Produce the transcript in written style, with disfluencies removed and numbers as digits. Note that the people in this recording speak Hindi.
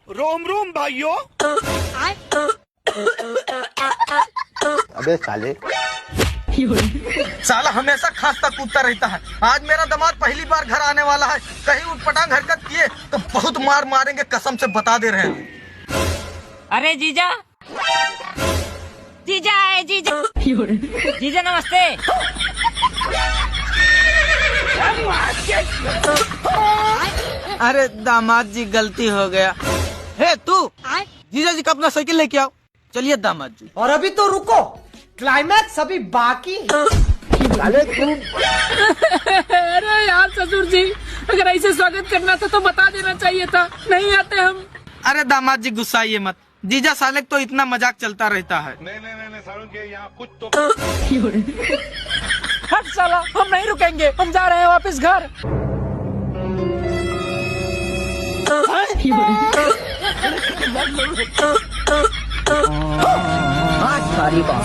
रोम रोम भाइयों। अबे साले, साला हमेशा खांसता कूदता रहता है। आज मेरा दामाद पहली बार घर आने वाला है, कहीं उटपटांग हरकत किए तो बहुत मार मारेंगे, कसम से बता दे रहे हैं। अरे जीजा, जीजा आए जीजा। जीजा नमस्ते। अरे दामाद जी गलती हो गया। हे तू, जीजा जी का अपना साइकिल लेके आओ। चलिए दामाद जी। और अभी तो रुको, क्लाइमैक्स अभी बाकी है। साले तुम अरे यार ससुर जी, अगर ऐसे स्वागत करना था तो बता देना चाहिए था, नहीं आते हम। अरे दामाद जी गुस्साइए मत, जीजा साले तो इतना मजाक चलता रहता है। नहीं सारुण के यहाँ कुछ तो। हट साला, हम नहीं रुकेंगे, हम जा रहे हैं वापस घर। सारी बात